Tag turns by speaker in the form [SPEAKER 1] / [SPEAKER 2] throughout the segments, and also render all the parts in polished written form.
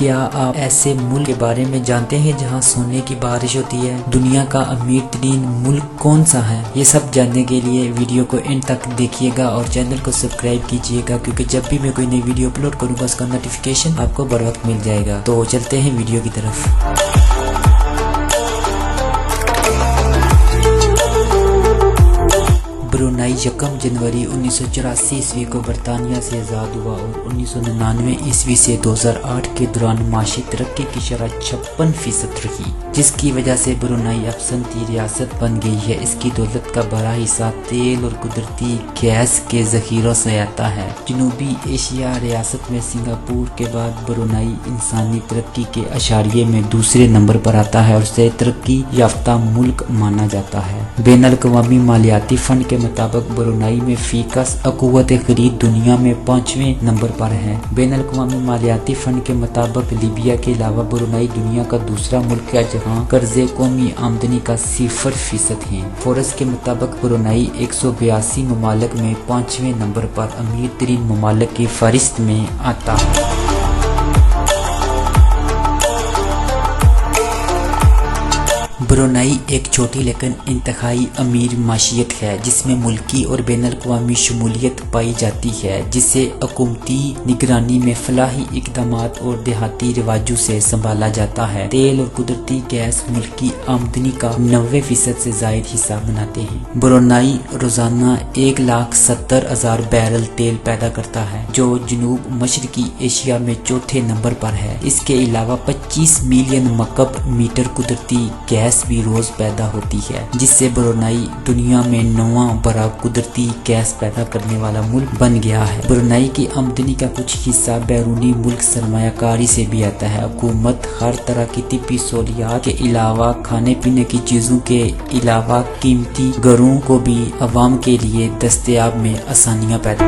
[SPEAKER 1] کیا آپ ایسے ملک کے بارے میں جانتے ہیں جہاں سونے کی بارش ہوتی ہے؟ دنیا کا امیر ترین ملک کون سا ہے؟ یہ سب جاننے کے لیے ویڈیو کو اینڈ تک دیکھیے گا اور چینل کو سبسکرائب کیجیے گا، کیونکہ جب بھی میں کوئی نئی ویڈیو اپلوڈ کروں گا اس کا نوٹیفیکیشن آپ کو بر وقت مل جائے گا۔ تو چلتے ہیں ویڈیو کی طرف۔ برونائی 1 جنوری 1984 عیسوی کو برطانیہ سے آزاد ہوا اور 1999 عیسوی سے 2008 کے دوران معاشی ترقی کی شرح 56% رہی، جس کی وجہ سے برونائی اب صنعتی ریاست بن گئی ہے۔ اس کی دولت کا بڑا حصہ تیل اور قدرتی گیس کے ذخیروں سے آتا ہے۔ جنوبی ایشیا ریاست میں سنگاپور کے بعد برونائی انسانی ترقی کے اشاریے میں دوسرے نمبر پر آتا ہے اور اسے ترقی یافتہ ملک مانا جاتا ہے۔ بین الاقوامی مالیاتی فنڈ کے مطابق برونائی میں فی کس قوت خرید دنیا میں 5ویں نمبر پر ہے۔ بین الاقوامی مالیاتی فنڈ کے مطابق لیبیا کے علاوہ برونائی دنیا کا دوسرا ملک ہے جہاں قرضے قومی آمدنی کا 0% ہیں۔ فوربس کے مطابق برونائی 182 ممالک میں 5ویں نمبر پر امیر ترین ممالک کی فہرست میں آتا ہے۔ برونائی ایک چھوٹی لیکن انتہائی امیر معیشت ہے جس میں ملکی اور بین الاقوامی شمولیت پائی جاتی ہے، جسے حکومتی نگرانی میں فلاحی اقدامات اور دیہاتی رواجوں سے سنبھالا جاتا ہے۔ تیل اور قدرتی گیس ملکی آمدنی کا 90% سے زائد حصہ بناتے ہیں۔ برونائی روزانہ 1,70,000 بیرل تیل پیدا کرتا ہے، جو جنوب مشرقی ایشیا میں چوتھے نمبر پر ہے۔ اس کے علاوہ 25 ملین مکعب میٹر قدرتی گیس بھی روز پیدا ہوتی ہے، جس سے برونائی دنیا میں 9واں بڑا قدرتی گیس پیدا کرنے والا ملک بن گیا ہے۔ برونائی کی آمدنی کا کچھ حصہ بیرونی ملک سرمایہ کاری سے بھی آتا ہے۔ حکومت ہر طرح کی طبی سہولیات کے علاوہ کھانے پینے کی چیزوں کے علاوہ قیمتی گھروں کو بھی عوام کے لیے دستیاب میں آسانیاں پیدا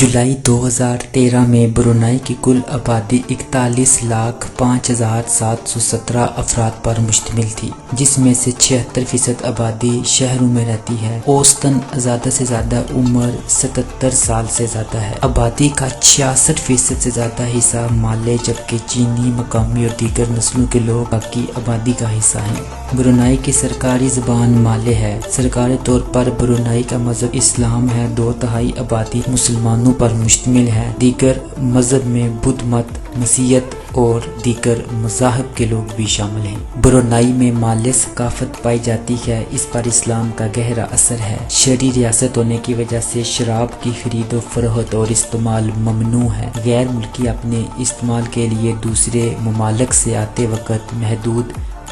[SPEAKER 1] جولائی 2013 میں برونائی کی کل آبادی 41,05,717 افراد پر مشتمل تھی، جس میں سے 76% آبادی شہروں میں رہتی ہے۔ اوسطاً زیادہ سے زیادہ عمر 77 سال سے زیادہ ہے۔ آبادی کا 66% سے زیادہ حصہ مالے، جبکہ چینی، مقامی اور دیگر نسلوں کے لوگ باقی آبادی کا حصہ ہیں۔ برونائی کی سرکاری زبان مالے ہے۔ سرکاری طور پر برونائی کا مذہب اسلام ہے۔ 2/3 آبادی مسلمانوں پر مشتمل ہے۔ دیگر مذہب میں بدھ مت، مسیحیت اور دیگر مذاہب کے لوگ بھی شامل ہیں۔ برونائی میں مالی ثقافت پائی جاتی ہے، اس پر اسلام کا گہرا اثر ہے۔ شہری ریاست ہونے کی وجہ سے شراب کی خرید و فروخت اور استعمال ممنوع ہے۔ غیر ملکی اپنے استعمال کے لیے دوسرے ممالک سے آتے وقت محدود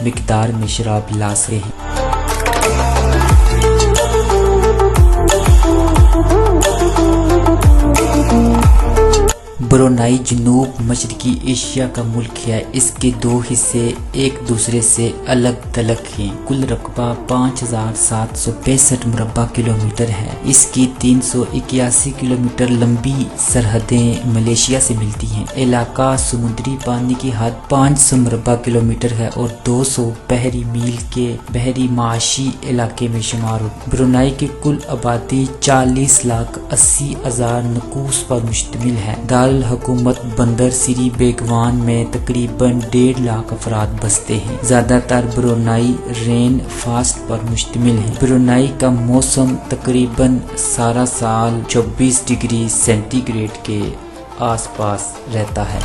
[SPEAKER 1] مقدار میں شراب لا سکتے ہیں۔ برونائی جنوب مشرقی ایشیا کا ملک ہے۔ اس کے 2 حصے ایک دوسرے سے الگ تھلگ ہیں۔ کل رقبہ 5,765 مربع کلومیٹر ہے۔ اس کی 381 کلومیٹر لمبی سرحدیں ملیشیا سے ملتی ہیں۔ علاقہ سمندری پانی کی حد 500 مربع کلومیٹر ہے اور 200 بحری میل کے بحری معاشی علاقے میں شمار ہوتی ہے۔ برونائی کی کل آبادی 40,80,000 نفوس پر مشتمل ہے۔ حکومت بندر سری بیگوان میں تقریباً 1.5 لاکھ افراد بستے ہیں۔ زیادہ تر برونائی رین فاسٹ پر مشتمل ہے۔ برونائی کا موسم تقریباً سارا سال 24 ڈگری سینٹی گریڈ کے آس پاس رہتا ہے۔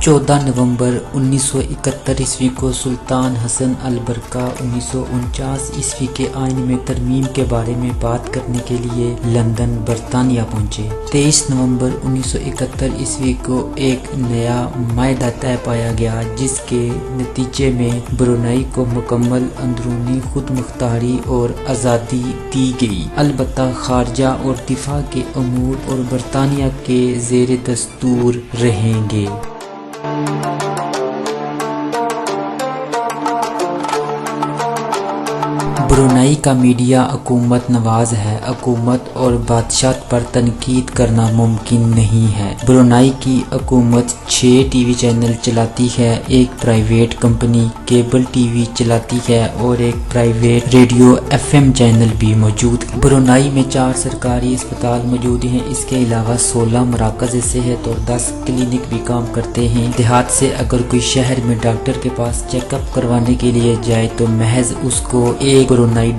[SPEAKER 1] 14 نومبر 1971 عیسوی کو سلطان حسن البرقہ 1949 عیسوی کے آئین میں ترمیم کے بارے میں بات کرنے کے لیے لندن برطانیہ پہنچے۔ 23 نومبر 1971 عیسوی کو ایک نیا معاہدہ طے پایا گیا، جس کے نتیجے میں برونائی کو مکمل اندرونی خود مختاری اور آزادی دی گئی، البتہ خارجہ اور دفاع کے امور اور برطانیہ کے زیر دستور رہیں گے۔ برونائی کا میڈیا حکومت نواز ہے، حکومت اور بادشاہ پر تنقید کرنا ممکن نہیں ہے۔ برونائی کی حکومت 6 ٹی وی چینل چلاتی ہے، ایک private company cable T V چلاتی ہے اور ایک پرائیویٹ ریڈیو FM چینل بھی موجود ہے۔ برونائی میں 4 سرکاری اسپتال موجود ہیں، اس کے علاوہ 16 مراکز صحت اور 10 کلینک بھی کام کرتے ہیں۔ دیہات سے اگر کوئی شہر میں ڈاکٹر کے پاس چیک اپ کروانے کے لیے جائے تو محض اس کو $1 برونائی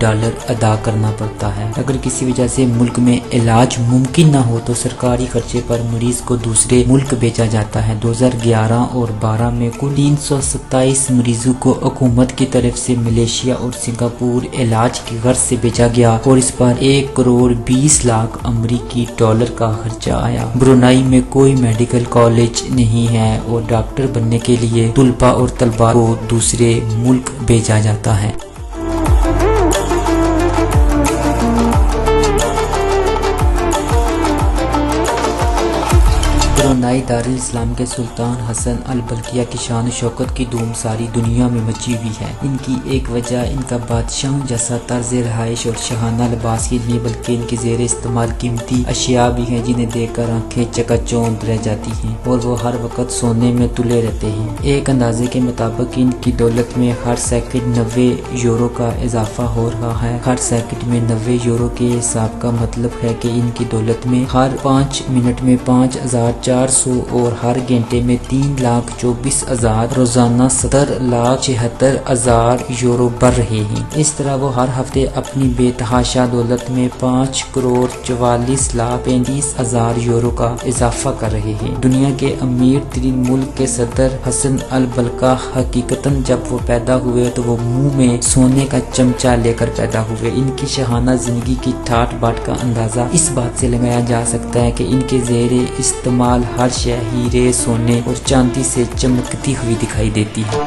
[SPEAKER 1] ادا کرنا پڑتا ہے۔ اگر کسی وجہ سے ملک میں علاج ممکن نہ ہو تو سرکاری خرچے پر مریض کو دوسرے ملک بھیجا جاتا ہے۔ 2011 اور 12 میں کل 327 مریضوں کو حکومت کی طرف سے ملیشیا اور سنگاپور علاج کی غرض سے بھیجا گیا اور اس پر $1,20,00,000 امریکی کا خرچہ آیا۔ برونائی میں کوئی میڈیکل کالج نہیں ہے اور ڈاکٹر بننے کے لیے طلباء اور طالبات کو دوسرے ملک بھیجا جاتا ہے۔ برونائی دارالاسلام کے سلطان حسن البلقیہ کی شان و شوکت کی دھوم ساری دنیا میں مچی ہوئی ہے۔ ان کی ایک وجہ ان کا بادشاہوں جیسا طرز رہائش اور شاہانہ لباس ہی نہیں بلکہ ان کے زیر استعمال قیمتی اشیاء بھی ہیں جنہیں دیکھ کر آنکھیں چکا چوندھ رہ جاتی ہیں اور وہ ہر وقت سونے میں تلے رہتے ہیں۔ ایک اندازے کے مطابق ان کی دولت میں ہر سیکنڈ €90 کا اضافہ ہو رہا ہے۔ ہر سیکنڈ میں €90 کے حساب کا مطلب ہے کہ ان کی دولت میں ہر 5 منٹ میں 5,400 اور ہر گھنٹے میں 3,24,000 روزانہ €17,76,000 بڑھ رہے ہیں۔ اس طرح وہ ہر ہفتے اپنی بے تحاشا دولت میں €5,44,35,000 کا اضافہ کر رہے ہیں۔ دنیا کے امیر ترین ملک کے صدر حسن البلقیہ حقیقتاً جب وہ پیدا ہوئے تو وہ منہ میں سونے کا چمچہ لے کر پیدا ہوئے۔ ان کی شاہانہ زندگی کی ٹھاٹ باٹ کا اندازہ اس بات سے لگایا جا سکتا ہے کہ ان کے زیر استعمال ہر شے ہیرے، سونے اور چاندی سے چمکتی ہوئی دکھائی دیتی ہے۔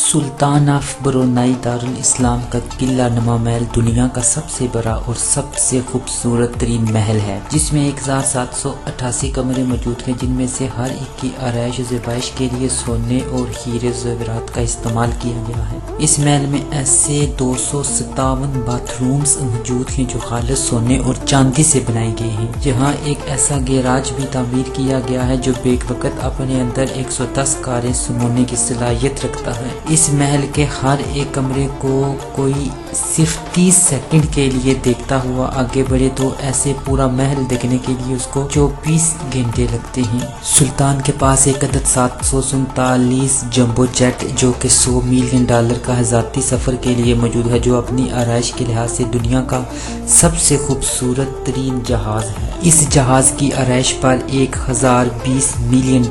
[SPEAKER 1] سلطان آف برونائی دارالاسلام کا قلعہ نما محل دنیا کا سب سے بڑا اور سب سے خوبصورت ترین محل ہے، جس میں 1788 کمرے موجود ہیں، جن میں سے ہر ایک کی آرائش و زیبائش کے لیے سونے اور ہیرے زیورات کا استعمال کیا گیا ہے۔ اس محل میں ایسے 257 باتھ رومز موجود ہیں جو خالص سونے اور چاندی سے بنائے گئے ہیں، جہاں ایک ایسا گیراج بھی تعمیر کیا گیا ہے جو بیک وقت اپنے اندر 110 کاریں سمونے کی صلاحیت رکھتا ہے۔ اس محل کے ہر ایک کمرے کو کوئی صرف 30 سیکنڈ کے لیے دیکھتا ہوا آگے بڑھے تو ایسے پورا محل دیکھنے کے لیے اس کو 24 گھنٹے لگتے ہیں۔ سلطان کے پاس ایک عدد 747 جمبو جیٹ جو کہ $100 ملین کا ذاتی سفر کے لیے موجود ہے، جو اپنی آرائش کے لحاظ سے دنیا کا سب سے خوبصورت ترین جہاز ہے۔ اس جہاز کی آرائش پر $1020 ملین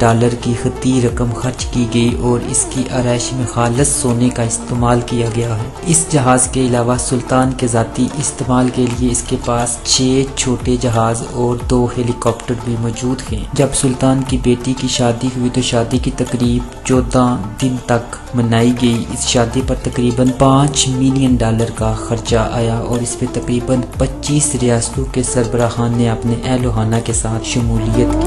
[SPEAKER 1] کی خطی رقم خرچ کی گئی اور اس کی آرائش میں خالص سونے کا استعمال کیا گیا ہے۔ اس جہاز کے علاوہ سلطان کے ذاتی استعمال کے لیے اس کے پاس 6 چھوٹے جہاز اور 2 ہیلی کاپٹر بھی موجود ہیں۔ جب سلطان کی بیٹی کی شادی ہوئی تو شادی کی تقریب 14 دن تک منائی گئی۔ اس شادی پر تقریباً $5 ملین کا خرچہ آیا اور اس میں تقریباً 25 ریاستوں کے سربراہان نے اپنے اہل و خانہ کے ساتھ شمولیت کی۔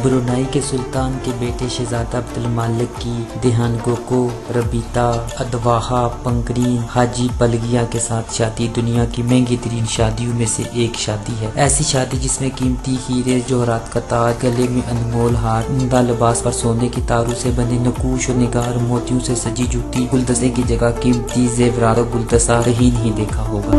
[SPEAKER 1] برونائی کے سلطان کے بیٹے شہزادہ عبدالمالک کی دہان گوکو ربیتا ادواہا پنگرین حاجی بلگیہ کے ساتھ شادی دنیا کی مہنگی ترین شادیوں میں سے ایک شادی ہے۔ ایسی شادی جس میں قیمتی ہیرے جوہرات کا تاج، گلے میں انمول ہار، عمدہ لباس پر سونے کی تاروں سے بنے نقوش و نگار، موتیوں سے سجی جوتی، گلدستے کی جگہ قیمتی زیورات اور گلدستہ کہیں نہیں دیکھا ہوگا۔